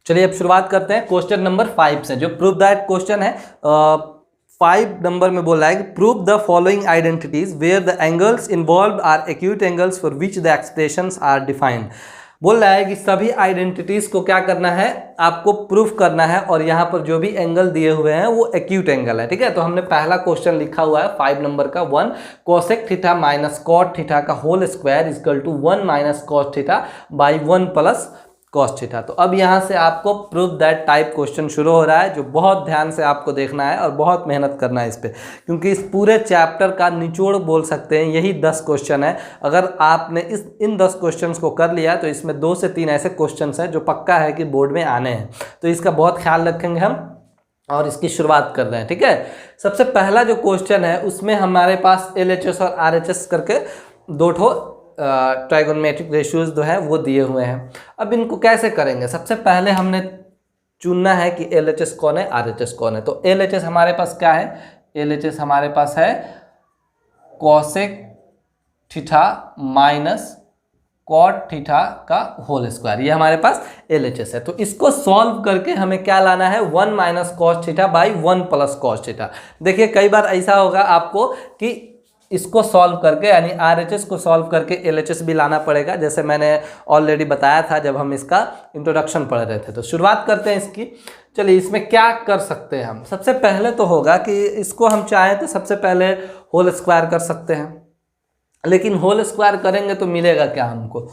चलिए अब शुरुआत करते हैं क्वेश्चन नंबर 5 से, जो प्रूव दैट क्वेश्चन है। 5 नंबर में बोल रहा है कि prove the following identities where the angles involved are acute angles for which the expressions are defined. बोल रहा है कि सभी आइडेंटिटीज को क्या करना है, आपको प्रूफ करना है, और यहाँ पर जो भी एंगल दिए हुए हैं वो एक्यूट एंगल है। ठीक है, तो हमने पहला क्वेश्चन लिखा हुआ है 5 नंबर का, 1 cosec theta minus cot theta का whole square equal to 1 minus cos theta by 1 plus cos theta. तो अब यहाँ से आपको प्रूव दैट टाइप क्वेश्चन शुरू हो रहा है, जो बहुत ध्यान से आपको देखना है और बहुत मेहनत करना है इस पे, क्योंकि इस पूरे चैप्टर का निचोड़ बोल सकते हैं यही 10 क्वेश्चन है। अगर आपने इन 10 क्वेश्चंस को कर लिया तो इसमें 2 से 3 ऐसे क्वेश्चंस हैं जो पक्का है कि बोर्ड में आने हैं, तो इसका बहुत ख्याल रखेंगे हम और इसकी शुरुआत कर रहे हैं। ठीक है, सबसे पहला जो क्वेश्चन है उसमें हमारे पास LHS और RHS करके 2 ठो ट्राइगोनोमेट्रिक रेशियोज जो है वो दिए हुए हैं। अब इनको कैसे करेंगे, सबसे पहले हमने चुनना है कि LHS कौन है, RHS कौन है। तो LHS हमारे पास क्या है, LHS हमारे पास है cosec theta minus cot theta का होल स्क्वायर, ये हमारे पास LHS है। तो इसको सॉल्व करके हमें क्या लाना है, 1 minus cos theta by 1 plus cos theta. देखिए कई बार ऐसा होगा आपको कि इसको सॉल्व करके यानी RHS को सॉल्व करके LHS भी लाना पड़ेगा, जैसे मैंने ऑलरेडी बताया था जब हम इसका इंट्रोडक्शन पढ़ रहे थे। तो शुरुआत करते हैं इसकी। चलिए इसमें क्या कर सकते हैं हम, सबसे पहले तो होगा कि इसको हम चाहें तो सबसे पहले होल स्क्वायर कर सकते हैं, लेकिन होल स्क्वायर करेंगे तो मिलेगा क्या हमको,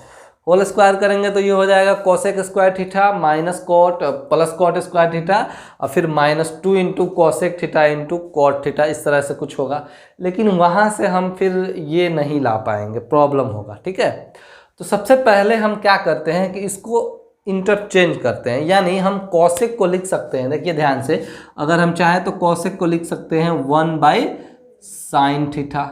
होल स्क्वायर करेंगे तो ये हो जाएगा cosec square theta minus cot plus cot square theta और फिर -2 into cosec theta into cot theta, इस तरह से कुछ होगा। लेकिन वहाँ से हम फिर ये नहीं ला पाएंगे, प्रॉब्लम होगा। ठीक है, तो सबसे पहले हम क्या करते हैं कि इसको इंटरचेंज करते हैं, यानी हम कोसेक को लिख सकते हैं। देखिए ध्यान से, अगर हम चाहें तो कोसेक को लिख सकते हैं 1 by sine theta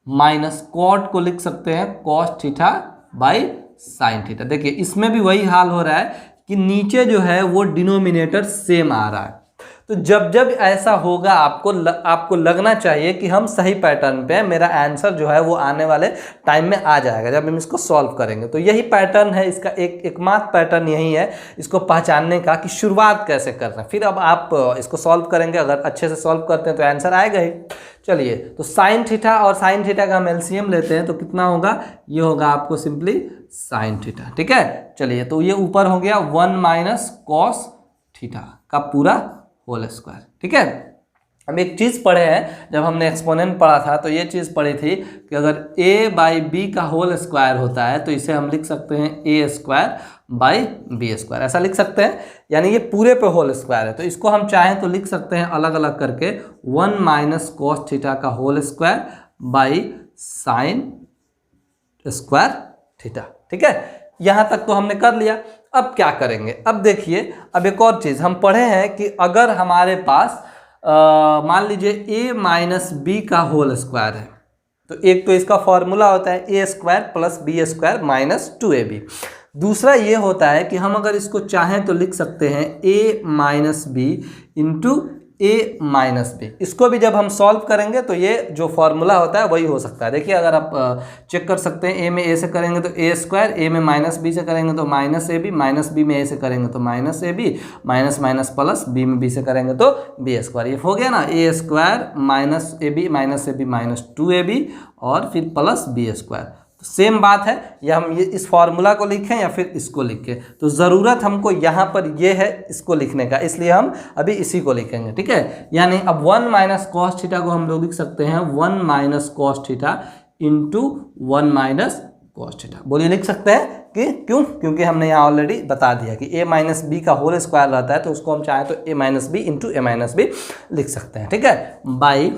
minus cot को लिख सकते हैं cos theta by sine theta. देखिए इसमें भी वही हाल हो रहा है कि नीचे जो है वो डिनोमिनेटर सेम आ रहा है। तो जब जब ऐसा होगा आपको लगना चाहिए कि हम सही पैटर्न पे हैं, मेरा आंसर जो है वो आने वाले टाइम में आ जाएगा जब हम इसको सॉल्व करेंगे। तो यही पैटर्न है इसका, एकमात्र पैटर्न यही है इसको पहचानने का कि शुरुआत कैसे करना है। फिर अब आप इसको सॉल्व करेंगे, अगर अच्छे से सॉल्व करते हैं तो आंसर आएगा ही। चलिए तो साइन थीटा और साइन थीटा का हम LCM लेते हैं तो कितना होगा, ये होगा आपको सिंपली साइन थीटा। ठीक है, चलिए तो ये ऊपर हो गया 1 माइनस कॉस थीटा का पूरा होल स्क्वायर। ठीक है, हम एक चीज़ पढ़े हैं जब हमने एक्सपोनेंट पढ़ा था, तो ये चीज़ पढ़ी थी कि अगर a बाई बी का होल स्क्वायर होता है तो इसे हम लिख सकते हैं a square by B square, ऐसा लिख सकते हैं, यानी ये पूरे पे होल स्क्वायर है। तो इसको हम चाहें तो लिख सकते हैं अलग अलग करके 1 माइनस कॉस थीटा का whole square by sine square theta. ठीक है, यहाँ तक तो हमने कर लिया। अब क्या करेंगे, अब देखिए, अब एक और चीज़ हम पढ़े हैं कि अगर हमारे पास मान लीजिए a माइनस बी का होल स्क्वायर है, तो एक तो इसका फॉर्मूला होता है a square plus B square minus 2ab। दूसरा ये होता है कि हम अगर इसको चाहें तो लिख सकते हैं a minus B into a minus B. इसको भी जब हम सॉल्व करेंगे तो ये जो फॉर्मूला होता है वही हो सकता है। देखिए अगर आप चेक कर सकते हैं, a में a से करेंगे तो a स्क्वायर, a में माइनस बी से करेंगे तो minus A B, minus B में a से करेंगे तो minus A B, minus minus plus b में b से करेंगे तो b स्क्वायर। ये हो गया ना, a square minus A B minus A B minus 2ab और फिर प्लस b स्क्वायर। तो सेम बात है, या हम ये इस फॉर्मूला को लिखें या फिर इसको लिखें, तो ज़रूरत हमको यहाँ पर ये है इसको लिखने का, इसलिए हम अभी इसी को लिखेंगे। ठीक है, यानी अब 1 माइनस कॉस थीटा को हम लोग लिख सकते हैं 1 minus cos theta into 1 minus cos theta. बोलिए लिख सकते हैं कि क्यों, क्योंकि हमने यहाँ ऑलरेडी बता दिया कि a माइनस बी का होल स्क्वायर रहता है, तो उसको हम चाहें तो a minus B into a minus B लिख सकते हैं। ठीक है, बाई,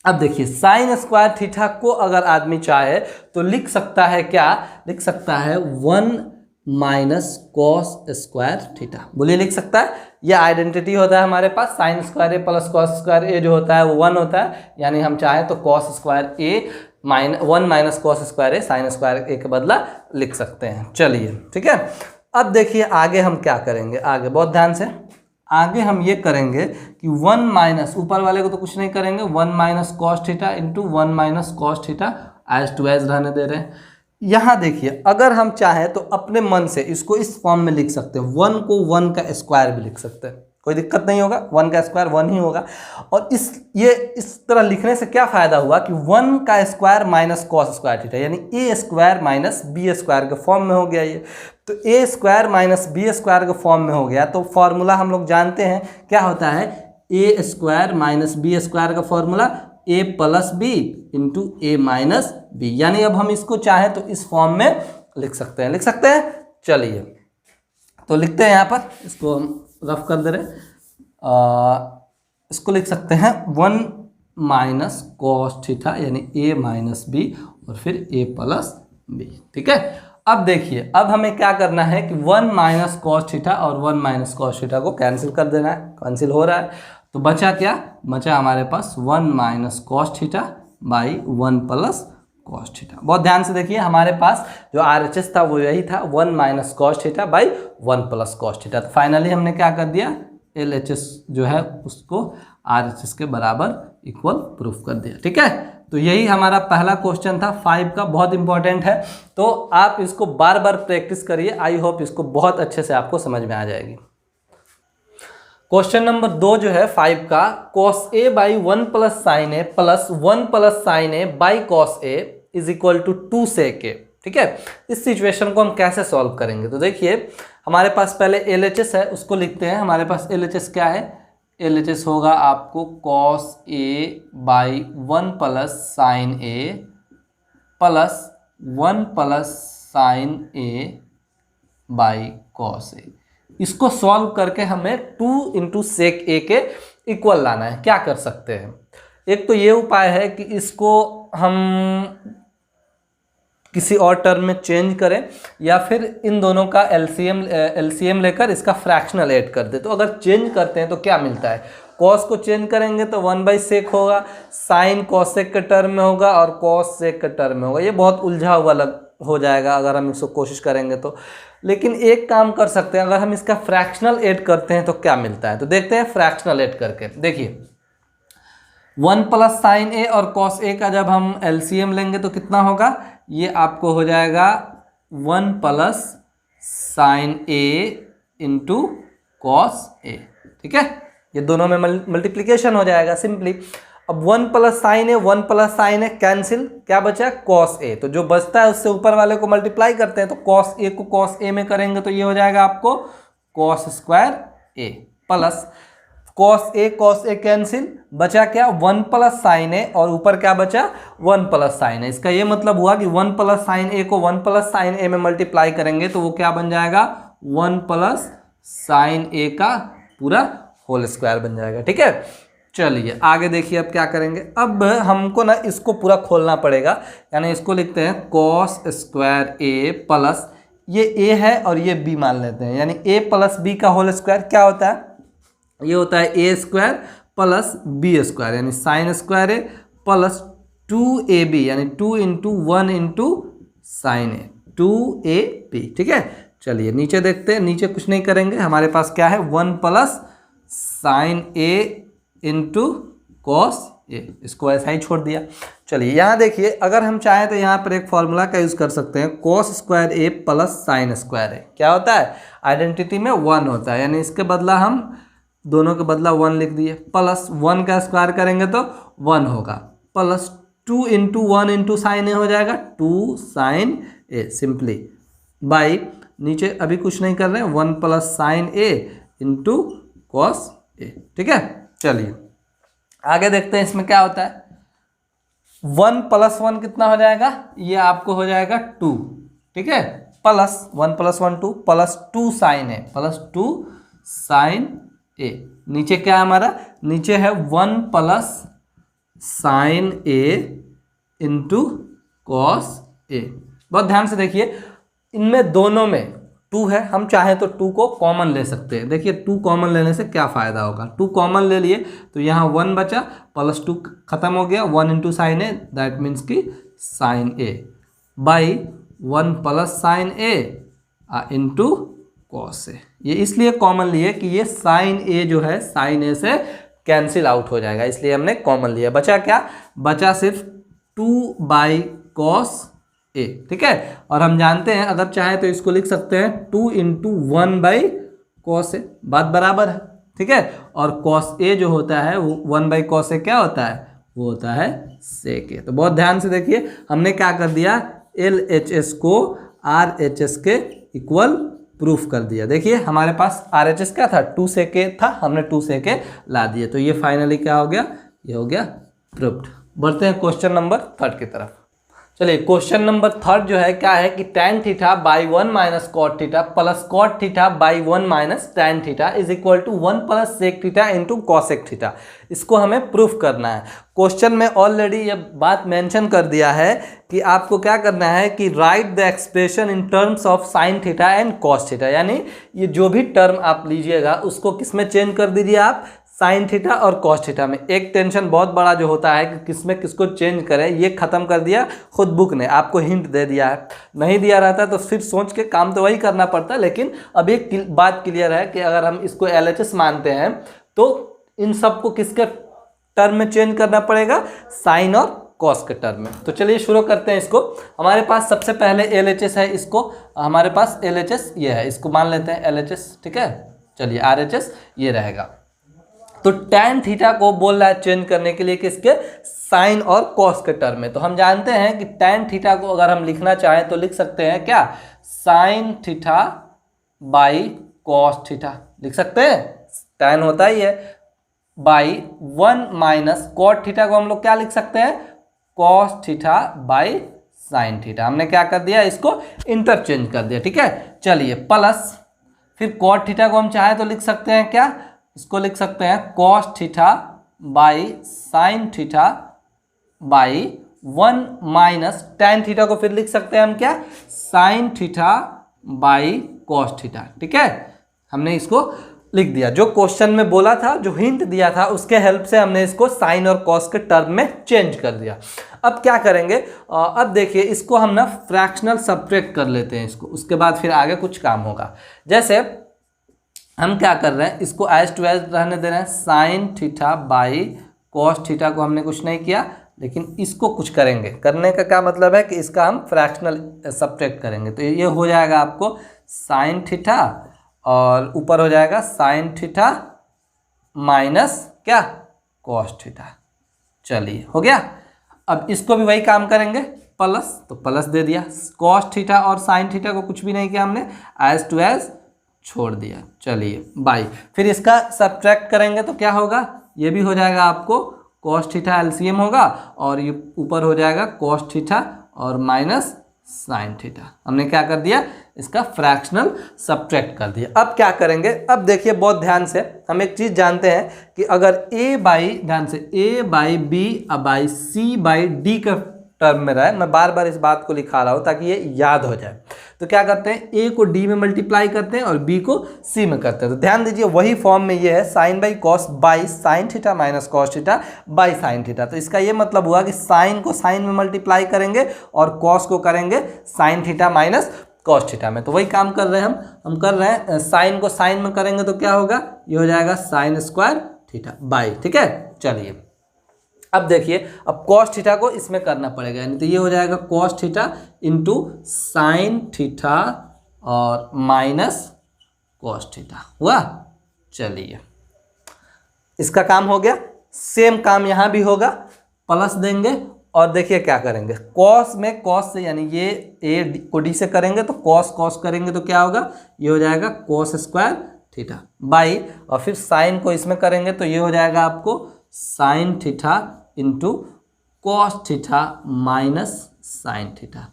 अब देखिए साइन स्क्वायर थीटा को अगर आदमी चाहे तो लिख सकता है, क्या लिख सकता है 1 माइनस कॉस स्क्वायर थीटा। बोलिए लिख सकता है, यह आइडेंटिटी होता है हमारे पास, साइन स्क्वायर ए प्लस कॉस स्क्वायर ए जो होता है वो 1 होता है, यानी हम चाहें तो कॉस स्क्वायर ए 1 माइनस कॉस स्क्वायर ए साइन स्क्वायर ए के बदला लिख सकते हैं। चलिए ठीक है, अब देखिए आगे हम क्या करेंगे, आगे बहुत ध्यान से, आगे हम ये करेंगे कि 1 माइनस, ऊपर वाले को तो कुछ नहीं करेंगे, 1 minus cos theta into 1 minus cos theta as to as रहने दे रहे हैं। यहाँ देखिए, अगर हम चाहें तो अपने मन से इसको इस फॉर्म में लिख सकते हैं, 1 को 1 का स्क्वायर भी लिख सकते हैं, कोई दिक्कत नहीं होगा, 1 का स्क्वायर 1 ही होगा। और इस तरह लिखने से क्या फायदा हुआ कि 1 का square minus cos square theta, यानी ए स्क्वायर माइनस बी स्क्वायर के फॉर्म में हो गया ये। तो ए स्क्वायर माइनस बी स्क्वायर के फॉर्म में हो गया, तो फॉर्मूला हम लोग जानते हैं क्या होता है, ए स्क्वायर माइनस बी स्क्वायर का फॉर्मूला ए प्लस बी इंटू ए माइनस बी, यानी अब हम इसको चाहें तो इस फॉर्म में लिख सकते हैं, लिख सकते हैं। चलिए तो लिखते हैं, यहाँ पर इसको हम रफ कर दे रहे, इसको लिख सकते हैं 1 माइनस कॉस थीटा, यानी ए माइनस बी और फिर ए प्लस बी। ठीक है, अब देखिए, अब हमें क्या करना है कि 1 माइनस कॉस थीटा और 1 माइनस कॉस थीटा को कैंसिल कर देना है, कैंसिल हो रहा है। तो बचा क्या, बचा हमारे पास 1 minus cos theta by 1 plus cos theta. बहुत ध्यान से देखिए, हमारे पास जो RHS था वो यही था, 1 minus cos theta by 1 plus cos theta. तो फाइनली हमने क्या कर दिया, LHS जो है उसको RHS के बराबर इक्वल प्रूफ कर दिया। ठीक है, तो यही हमारा पहला क्वेश्चन था 5 का, बहुत इंपॉर्टेंट है। तो आप इसको बार बार प्रैक्टिस करिए, आई होप इसको बहुत अच्छे से आपको समझ में आ जाएगी। क्वेश्चन नंबर 2 जो है 5 का, cos a by 1 plus sine A plus 1 plus sine A by cos A is equal to 2 sec A. ठीक है, इस सिचुएशन को हम कैसे सॉल्व करेंगे, तो देखिए हमारे पास पहले LHS है, उसको लिखते हैं। हमारे पास LHS क्या है, LHS होगा आपको cos a by 1 plus sine A plus 1 plus sine A by cos A. इसको सॉल्व करके हमें 2 इंटू सेक ए के इक्वल लाना है। क्या कर सकते हैं, एक तो ये उपाय है कि इसको हम किसी और टर्म में चेंज करें, या फिर इन दोनों का LCM लेकर इसका फ्रैक्शनल ऐड कर दे। तो अगर चेंज करते हैं तो क्या मिलता है, कॉस को चेंज करेंगे तो 1 बाई सेक होगा, साइन कॉसेक के टर्म में होगा और कॉस सेक के टर्म में होगा। ये बहुत उलझा हुआ हो जाएगा अगर हम इसको कोशिश करेंगे तो। लेकिन एक काम कर सकते हैं, अगर हम इसका फ्रैक्शनल ऐड करते हैं तो क्या मिलता है, तो देखते हैं फ्रैक्शनल ऐड करके। देखिए 1 प्लस साइन ए और कॉस ए का जब हम LCM लेंगे तो कितना होगा, ये आपको हो जाएगा 1 plus sine A into cos A. ठीक है, ये दोनों में मल्टीप्लिकेशन हो जाएगा सिंपली। अब 1 प्लस साइन ए 1 प्लस साइन ए कैंसिल, क्या बचा कॉस ए। तो जो बचता है उससे ऊपर वाले को मल्टीप्लाई करते हैं, तो कॉस ए को कॉस ए में करेंगे तो ये हो जाएगा आपको cos square A plus cos A cancel, बचा क्या 1 प्लस साइन ए और ऊपर क्या बचा 1 प्लस साइन ए। इसका ये मतलब हुआ कि 1 प्लस साइन ए को 1 प्लस साइन ए में मल्टीप्लाई करेंगे तो वो क्या बन जाएगा 1 प्लस साइन ए का पूरा होल स्क्वायर बन जाएगा। ठीक है, चलिए आगे देखिए अब क्या करेंगे। अब हमको ना इसको पूरा खोलना पड़ेगा, यानी इसको लिखते हैं कॉस स्क्वायर ए प्लस, ये ए है और ये बी मान लेते हैं, यानी ए प्लस बी का होल स्क्वायर क्या होता है, ये होता है ए स्क्वायर प्लस बी स्क्वायर, यानी साइन स्क्वायर ए प्लस 2ab, यानी 2 इंटू 1 इंटू साइन ए, 2ab। ठीक है, चलिए नीचे देखते हैं, नीचे कुछ नहीं करेंगे, हमारे पास क्या है 1 plus sine A into cos A, इसको ऐसा ही छोड़ दिया। चलिए यहाँ देखिए, अगर हम चाहें तो यहाँ पर एक फॉर्मूला का यूज़ कर सकते हैं, कॉस स्क्वायर ए प्लस साइन स्क्वायर ए। क्या होता है, आइडेंटिटी में 1 होता है, यानी इसके बदला हम दोनों के बदला 1 लिख दिए, प्लस 1 का स्क्वायर करेंगे तो 1 होगा, प्लस 2 इंटू 1 इंटू साइन ए हो जाएगा 2 साइन ए सिंपली, बाई नीचे अभी कुछ नहीं कर रहे हैं 1 plus sine A into cos A. ठीक है, चलिए आगे देखते हैं इसमें क्या होता है। 1 प्लस 1 कितना हो जाएगा, ये आपको हो जाएगा 2। ठीक है, plus 1 plus 1 2 plus 2 sign A plus 2 sign ए। नीचे क्या है हमारा, नीचे है 1 plus sine A into cos ए। बहुत ध्यान से देखिए, इनमें दोनों में 2 है, हम चाहें तो 2 को कॉमन ले सकते हैं। देखिए 2 कॉमन लेने से क्या फ़ायदा होगा, 2 कॉमन ले लिए तो यहाँ 1 बचा, प्लस 2 खत्म हो गया, 1 into sine A that means कि sine A, by 1 plus sine A into cos A. ये इसलिए कॉमन लिए कि ये साइन ए जो है साइन ए से कैंसिल आउट हो जाएगा, इसलिए हमने कॉमन लिया। बचा क्या, बचा सिर्फ 2 बाई कॉस ए, ठीक है। और हम जानते हैं अगर चाहे तो इसको लिख सकते हैं 2 इंटू 1/cos ए, बात बराबर है, ठीक है। और cos ए जो होता है वो 1/cos ए क्या होता है, वो होता है sec ए। तो बहुत ध्यान से देखिए, हमने क्या कर दिया, LHS को RHS के इक्वल प्रूफ कर दिया। देखिए हमारे पास RHS क्या था, 2 sec ए था, हमने 2 sec ए ला दिए, तो ये फाइनली क्या हो गया, ये हो गया प्रूफ्ड। बढ़ते हैं क्वेश्चन नंबर 3 की तरफ। चलिए क्वेश्चन नंबर 3 जो है क्या है कि tan theta by 1 minus cot theta plus cot theta by 1 minus tan theta is equal to 1 plus sec theta into cosec theta. इसको हमें प्रूफ करना है। क्वेश्चन में ऑलरेडी ये बात मेंशन कर दिया है कि आपको क्या करना है कि right the expression in terms of sine theta and cos theta, यानी ये जो भी टर्म आप लीजिएगा उसको किस में चेंज कर दीजिए आप, साइन थीटा और कॉस थीटा में। एक टेंशन बहुत बड़ा जो होता है कि किसमें किसको चेंज करें, ये खत्म कर दिया खुद बुक ने, आपको हिंट दे दिया है। नहीं दिया रहता तो फिर सोच के काम तो वही करना पड़ता, लेकिन अब एक बात क्लियर है कि अगर हम इसको LHS मानते हैं तो इन सबको किसके टर्म में चेंज करना पड़ेगा, साइन और कॉस के टर्म में। तो चलिए शुरू करते हैं इसको। हमारे पास सबसे पहले LHS है, इसको हमारे पास LHS ये है, इसको मान लेते हैं LHS, ठीक है। चलिए RHS ये रहेगा। तो tan थीटा को बोल रहा है चेंज करने के लिए किसके, साइन और कॉस के टर्म में। तो हम जानते हैं कि tan थीटा को अगर हम लिखना चाहें तो लिख सकते हैं क्या, sine theta by cos theta लिख सकते हैं, tan होता ही है, बाई 1 माइनस कॉट थीटा को हम लोग क्या लिख सकते हैं, cos theta by sine theta. हमने क्या कर दिया, इसको इंटरचेंज कर दिया, ठीक है। चलिए प्लस फिर कॉट थीटा को हम चाहें तो लिख सकते हैं क्या, इसको लिख सकते हैं cos theta by sine theta by 1 minus tan theta को फिर लिख सकते हैं हम क्या, sine theta by cos theta, ठीक है। हमने इसको लिख दिया, जो क्वेश्चन में बोला था, जो हिंट दिया था उसके हेल्प से हमने इसको साइन और कॉस के टर्म में चेंज कर दिया। अब क्या करेंगे, अब देखिए इसको हम ना फ्रैक्शनल सब्ट्रैक्ट कर लेते हैं इसको, उसके बाद फिर आगे कुछ काम होगा। जैसे हम क्या कर रहे हैं, इसको एज टू एज रहने दे रहे हैं, sine theta by cos theta को हमने कुछ नहीं किया, लेकिन इसको कुछ करेंगे। करने का क्या मतलब है कि इसका हम फ्रैक्शनल सब्ट्रैक्ट करेंगे। तो ये हो जाएगा आपको साइन थीटा और ऊपर हो जाएगा साइन थीटा माइनस क्या, कॉस थीटा। चलिए हो गया। अब इसको भी वही काम करेंगे, प्लस, तो प्लस दे दिया, कॉस थीटा और साइन थीटा को कुछ भी नहीं किया हमने, एज टू एज छोड़ दिया। चलिए बाई, फिर इसका सब्ट्रैक्ट करेंगे तो क्या होगा, ये भी हो जाएगा आपको कॉस थीटा एलसीएम होगा, और ये ऊपर हो जाएगा कॉस थीटा और माइनस साइन थीटा। हमने क्या कर दिया, इसका फ्रैक्शनल सब्ट्रैक्ट कर दिया। अब क्या करेंगे, अब देखिए बहुत ध्यान से, हम एक चीज़ जानते हैं कि अगर a बाई, ध्यान से, a by B by C by D का टर्म में रहा है, मैं बार बार इस बात को लिखा रहा हूँ ताकि ये याद हो जाए। तो क्या करते हैं, a को d में मल्टीप्लाई करते हैं और b को c में करते हैं। तो ध्यान दीजिए वही फॉर्म में ये है, sine by cos by sine theta minus cos theta by sine theta. तो इसका ये मतलब हुआ कि साइन को साइन में मल्टीप्लाई करेंगे और कॉस को करेंगे sign theta minus cos theta में। तो वही काम कर रहे हैं हम कर रहे हैं, साइन को साइन में करेंगे तो क्या होगा, ये हो जाएगा साइन स्क्वायर थीटा बाई, ठीक है। चलिए अब देखिए, अब कॉस थीटा को इसमें करना पड़ेगा, यानी तो ये हो जाएगा cos theta into sine theta और माइनस कॉस थीटा हुआ। चलिए इसका काम हो गया। सेम काम यहाँ भी होगा, प्लस देंगे और देखिए क्या करेंगे, कॉस में कॉस से, यानी ये ए को डी से करेंगे तो कॉस कॉस करेंगे तो क्या होगा, ये हो जाएगा कॉस स्क्वायर थीटा बाई, और फिर साइन को इसमें करेंगे तो ये हो जाएगा आपको sign theta into cos theta minus sine theta.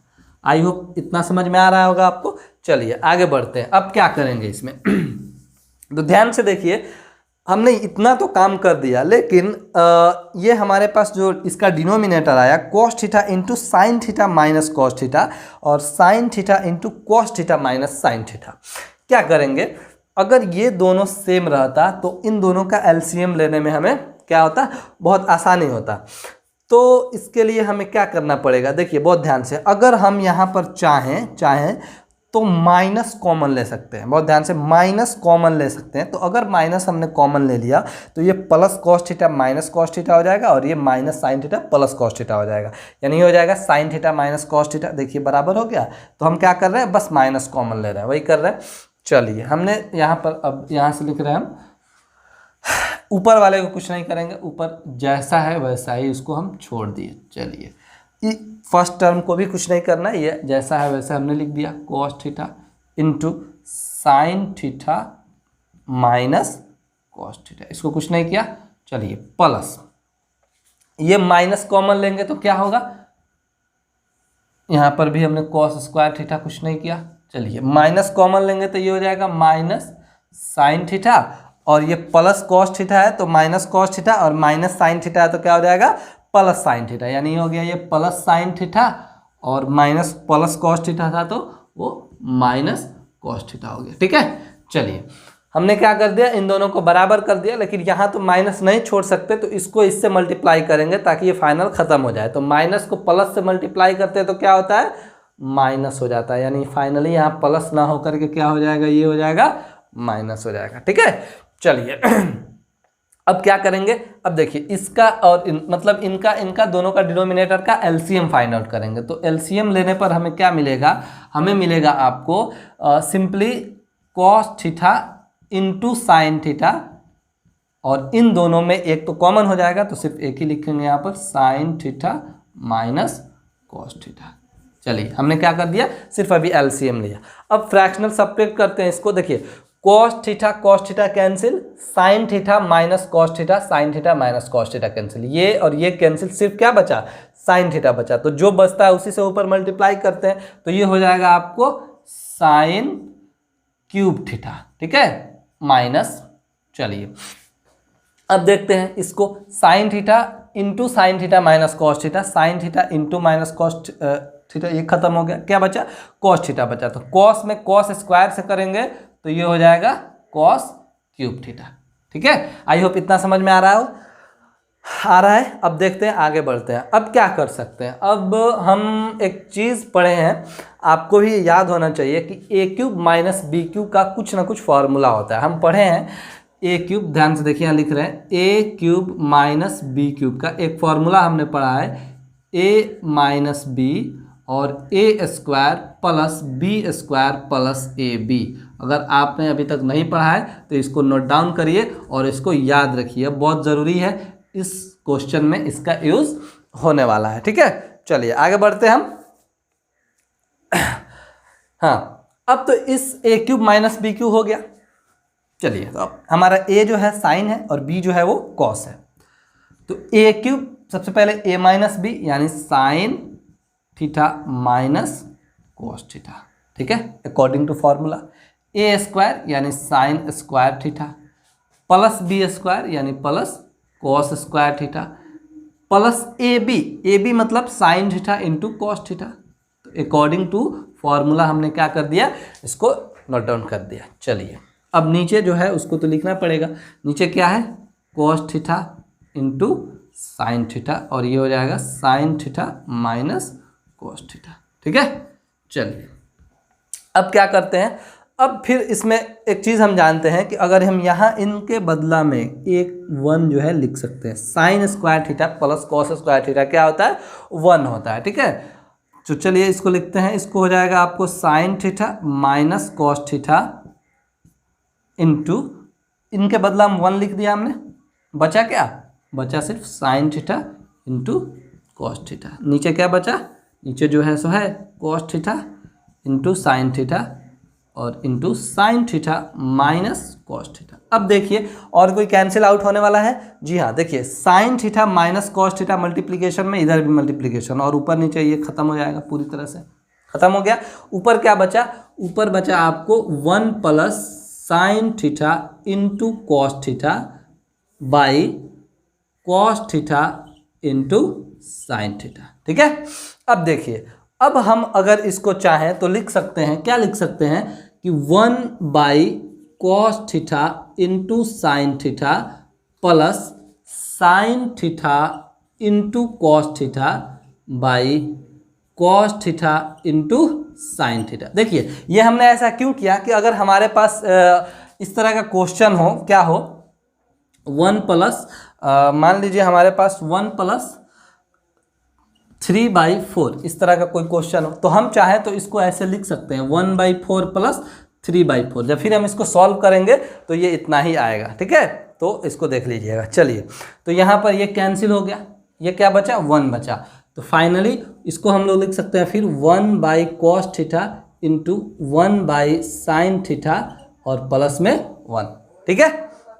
I hope इतना समझ में आ रहा होगा आपको। चलिए आगे बढ़ते हैं, अब क्या करेंगे इसमें तो ध्यान से देखिए, हमने इतना तो काम कर दिया, लेकिन ये हमारे पास जो इसका डिनोमिनेटर आया cos theta into sine theta minus cos theta और sine theta into cos theta minus sine theta. क्या करेंगे, अगर ये दोनों सेम रहता तो इन दोनों का एलसीएम लेने में हमें क्या होता, बहुत आसानी होता। तो इसके लिए हमें क्या करना पड़ेगा, देखिए बहुत ध्यान से, अगर हम यहाँ पर चाहें तो माइनस कॉमन ले सकते हैं, बहुत ध्यान से, माइनस कॉमन ले सकते हैं। तो अगर माइनस हमने कॉमन ले लिया तो ये plus cos theta minus cos theta हो जाएगा और ये minus sine theta plus cos theta हो जाएगा, यानी हो जाएगा sign theta minus cos theta. देखिए बराबर हो गया। तो हम क्या कर रहे हैं, बस माइनस कॉमन ले रहे हैं, वही कर रहे हैं। चलिए हमने यहाँ पर अब यहाँ से लिख रहे हैं हम, ऊपर वाले को कुछ नहीं करेंगे, ऊपर जैसा है वैसा ही उसको हम छोड़ दिए। चलिए फर्स्ट टर्म को भी कुछ नहीं करना है, ये जैसा है वैसा हमने लिख दिया, cos theta into sine theta minus cos theta, इसको कुछ नहीं किया। चलिए प्लस, ये माइनस कॉमन लेंगे तो क्या होगा, यहाँ पर भी हमने कॉस स्क्वायर थीटा कुछ नहीं किया। चलिए माइनस कॉमन लेंगे तो ये हो जाएगा माइनस साइन थीटा, और ये प्लस कॉस थीटा है तो माइनस कॉस थीटा, और माइनस साइन थीटा है तो क्या हो जाएगा, प्लस साइन थीटा, यानी हो गया ये प्लस साइन थीटा, और माइनस प्लस कॉस थीटा था तो वो माइनस कॉस थीटा हो गया। ठीक है, चलिए हमने क्या कर दिया, इन दोनों को बराबर कर दिया, लेकिन यहाँ तो माइनस नहीं छोड़ सकते तो इसको इससे मल्टीप्लाई करेंगे ताकि ये फाइनल खत्म हो जाए। तो माइनस को प्लस से मल्टीप्लाई करते हैं तो क्या होता है, माइनस हो जाता है, यानी फाइनली यहाँ प्लस ना होकर के क्या हो जाएगा, ये हो जाएगा माइनस हो जाएगा। ठीक है, चलिए अब क्या करेंगे, अब देखिए इसका और मतलब इनका दोनों का डिनोमिनेटर का एलसीएम फाइंड आउट करेंगे। तो एलसीएम लेने पर हमें क्या मिलेगा, हमें मिलेगा आपको simply cos theta into sine theta, और इन दोनों में एक तो कॉमन हो जाएगा तो सिर्फ एक ही लिखेंगे यहाँ पर, sign theta minus cos theta. चलिए हमने क्या कर दिया, सिर्फ अभी एलसीएम लिया। अब फ्रैक्शनल सब्ट्रैक्ट करते हैं इसको। देखिए cos theta cancel, sign theta minus cos theta, sign theta minus cos theta cancel, ये और ये कैंसिल, सिर्फ क्या बचा, साइन थीटा बचा। तो जो बचता है उसी से ऊपर मल्टीप्लाई करते हैं, तो ये हो जाएगा आपको साइन क्यूब थीटा। ठीक है, माइनस, चलिए अब देखते हैं इसको, sign theta into sine theta minus cos theta, sign theta into minus cos theta, ये खत्म हो गया, क्या बचा, कॉस थीटा बचा। तो कॉस में कॉस स्क्वायर से करेंगे तो ये हो जाएगा कॉस क्यूब थीटा। ठीक है, आई होप इतना समझ में आ रहा है। अब देखते हैं, आगे बढ़ते हैं। अब क्या कर सकते हैं, अब हम एक चीज़ पढ़े हैं, आपको भी याद होना चाहिए कि ए क्यूब माइनस बी क्यूब का कुछ ना कुछ फॉर्मूला होता है। हम पढ़े हैं ए क्यूब, ध्यान से देखिए यहाँ लिख रहे हैं, ए क्यूब माइनस बी क्यूब का एक फॉर्मूला हमने पढ़ा है, ए माइनस बी और A square plus B square plus A B. अगर आपने अभी तक नहीं पढ़ा है तो इसको नोट डाउन करिए और इसको याद रखिए, बहुत ज़रूरी है, इस क्वेश्चन में इसका यूज़ होने वाला है। ठीक है, चलिए आगे बढ़ते हैं हम। हाँ, अब तो इस ए क्यूब माइनस बी क्यूब हो गया। चलिए तो अब हमारा ए जो है साइन है और बी जो है वो कॉस है। तो ए क्यूब, सबसे पहले ए माइनस बी यानी sine theta minus cos theta. ठीक है, according to formula. A square यानी sine square theta, plus B square यानी plus cos square theta, plus A B मतलब sine theta into cos theta. तो according to formula हमने क्या कर दिया, इसको नोट डाउन कर दिया। चलिए अब नीचे जो है उसको तो लिखना पड़ेगा। नीचे क्या है, cos theta into sine theta, और ये हो जाएगा sign theta minus cos theta. ठीक है, चलिए अब क्या करते हैं, अब फिर इसमें एक चीज़ हम जानते हैं कि अगर हम यहाँ इनके बदला में एक 1 जो है लिख सकते हैं, sign square theta plus cos square theta क्या होता है, 1 होता है। ठीक है, तो चलिए इसको लिखते हैं, इसको हो जाएगा आपको sign theta minus cos theta into, इनके बदला हम 1 लिख दिया हमने, बचा क्या, बचा सिर्फ sine theta into cos theta. नीचे क्या बचा, नीचे जो है सो है cos theta into sine theta और into sine theta minus cos theta. अब देखिए और कोई कैंसिल आउट होने वाला है, जी हाँ, देखिए sign theta minus cos theta multiplication में, इधर भी मल्टीप्लीकेशन, और ऊपर नीचे ये खत्म हो जाएगा, पूरी तरह से खत्म हो गया। ऊपर क्या बचा, ऊपर बचा आपको 1 plus sign theta into cos theta by cos theta into sine theta. ठीक है, अब देखिए, अब हम अगर इसको चाहें तो लिख सकते हैं, क्या लिख सकते हैं कि 1 by cos theta into sine theta plus sign theta into cos theta by cos theta into sine theta. देखिए ये हमने ऐसा क्यों किया कि अगर हमारे पास इस तरह का क्वेश्चन हो, क्या हो, 1 प्लस मान लीजिए हमारे पास 1 प्लस 3/4 इस तरह का कोई क्वेश्चन हो, तो हम चाहें तो इसको ऐसे लिख सकते हैं 1/4 प्लस 3/4। जब फिर हम इसको सॉल्व करेंगे तो ये इतना ही आएगा, ठीक है। तो इसको देख लीजिएगा। चलिए तो यहाँ पर ये कैंसिल हो गया, ये क्या बचा, 1 बचा। तो फाइनली इसको हम लोग लिख सकते हैं फिर 1/cos theta into 1/sin theta और प्लस में 1, ठीक है।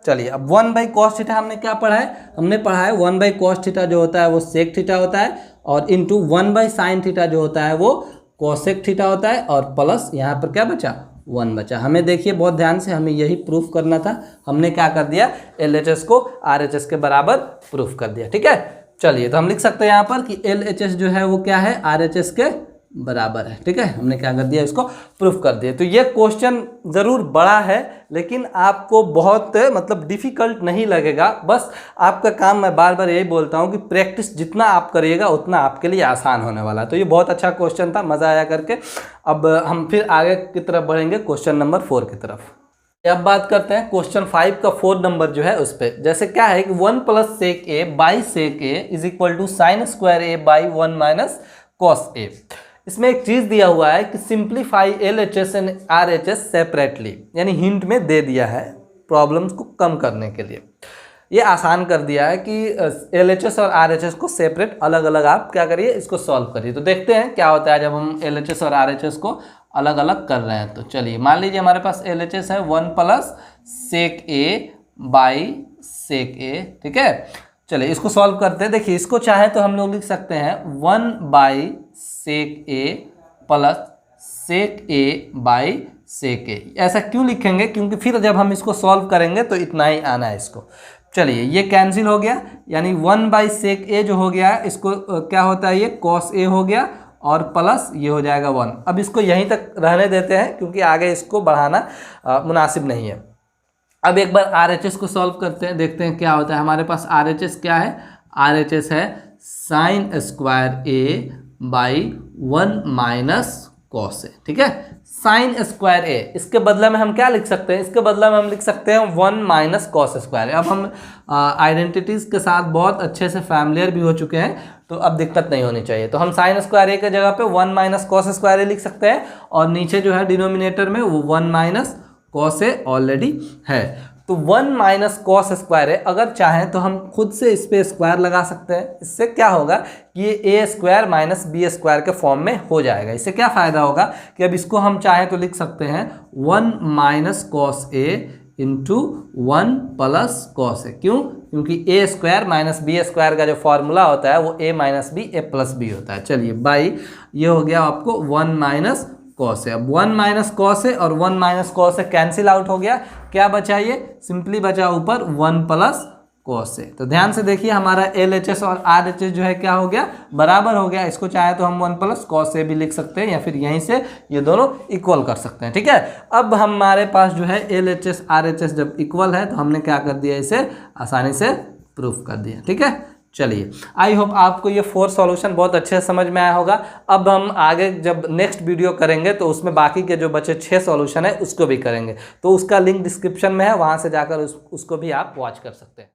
चलिए अब 1/cos थीटा हमने क्या पढ़ा है, हमने पढ़ा है 1/cos थीटा जो होता है वो सेक थीटा होता है, और इंटू 1/sin थीटा जो होता है वो कोसेक थीटा होता है, और प्लस यहाँ पर क्या बचा, 1 बचा। हमें देखिए बहुत ध्यान से, हमें यही प्रूफ करना था। हमने क्या कर दिया, LHS को RHS के बराबर प्रूफ कर दिया, ठीक है। चलिए तो हम लिख सकते हैं यहाँ पर कि LHS जो है वो क्या है, RHS के बराबर है, ठीक है। हमने क्या कर दिया, इसको प्रूफ कर दिया। तो ये क्वेश्चन ज़रूर बड़ा है, लेकिन आपको बहुत मतलब डिफ़िकल्ट नहीं लगेगा। बस आपका काम, मैं बार बार यही बोलता हूँ कि प्रैक्टिस जितना आप करिएगा उतना आपके लिए आसान होने वाला है। तो ये बहुत अच्छा क्वेश्चन था, मज़ा आया करके। अब हम फिर आगे की तरफ बढ़ेंगे, क्वेश्चन नंबर 4 की तरफ। अब बात करते हैं क्वेश्चन 5 का 4 नंबर जो है उस पर। जैसे क्या है कि 1 plus sec A by sec A is equal to sine square A by 1 minus cos A. इसमें एक चीज़ दिया हुआ है कि simplify LHS and RHS separately, यानी हिंट में दे दिया है प्रॉब्लम्स को कम करने के लिए। ये आसान कर दिया है कि LHS और RHS को सेपरेट अलग अलग आप क्या करिए, इसको सॉल्व करिए। तो देखते हैं क्या होता है जब हम LHS और RHS को अलग अलग कर रहे हैं। तो चलिए मान लीजिए हमारे पास LHS है 1 plus sec A by sec A, ठीक है। चलिए इसको सॉल्व करते हैं। देखिए इसको चाहे तो हम लोग लिख सकते हैं 1 by sec A plus sec A by sec A. ऐसा क्यों लिखेंगे, क्योंकि फिर जब हम इसको सॉल्व करेंगे तो इतना ही आना है इसको। चलिए ये कैंसिल हो गया, यानी 1 बाई सेक ए जो हो गया इसको क्या होता है, ये कॉस ए हो गया, और प्लस ये हो जाएगा 1। अब इसको यहीं तक रहने देते हैं क्योंकि आगे इसको बढ़ाना मुनासिब नहीं है। अब एक बार RHS को सॉल्व करते हैं, देखते हैं क्या होता है। हमारे पास RHS क्या है, RHS है sine square A by 1 minus cos A, ठीक है। साइन स्क्वायर ए, इसके बदले में हम क्या लिख सकते हैं, इसके बदले में हम लिख सकते हैं 1 माइनस कॉस स्क्वायर ए। अब हम आइडेंटिटीज़ के साथ बहुत अच्छे से फैमिलियर भी हो चुके हैं, तो अब दिक्कत नहीं होनी चाहिए। तो हम साइन स्क्वायर ए के जगह पे 1 माइनस कॉस स्क्वायर ए लिख सकते हैं, और नीचे जो है डिनोमिनेटर में वो 1 माइनस कॉस ए ऑलरेडी है। तो 1 माइनस कॉस स्क्वायर है, अगर चाहें तो हम खुद से इस पर स्क्वायर लगा सकते हैं। इससे क्या होगा कि ये ए स्क्वायर माइनस बी स्क्वायर के फॉर्म में हो जाएगा। इससे क्या फ़ायदा होगा कि अब इसको हम चाहें तो लिख सकते हैं 1 minus cos A into 1 plus cos A. क्यों, क्योंकि ए स्क्वायर माइनस बी स्क्वायर का जो फॉर्मूला होता है वो ए माइनस बी ए प्लस बी होता है। चलिए बाई ये हो गया आपको 1 माइनस कॉस है। अब 1 माइनस कॉस है और 1 माइनस कॉस है कैंसिल आउट हो गया। क्या बचा, ये सिंपली बचा ऊपर 1 प्लस कॉस है। तो ध्यान से देखिए हमारा LHS और RHS जो है क्या हो गया, बराबर हो गया। इसको चाहे तो हम 1 प्लस कॉस ए भी लिख सकते हैं, या फिर यहीं से ये दोनों इक्वल कर सकते हैं, ठीक है। अब हमारे पास जो है LHS RHS जब इक्वल है तो हमने क्या कर दिया, इसे आसानी से प्रूफ कर दिया, ठीक है। चलिए आई होप आपको ये 4 सॉल्यूशन बहुत अच्छे से समझ में आया होगा। अब हम आगे जब नेक्स्ट वीडियो करेंगे तो उसमें बाकी के जो बचे 6 सॉल्यूशन है उसको भी करेंगे, तो उसका लिंक डिस्क्रिप्शन में है, वहाँ से जाकर उसको भी आप वॉच कर सकते हैं।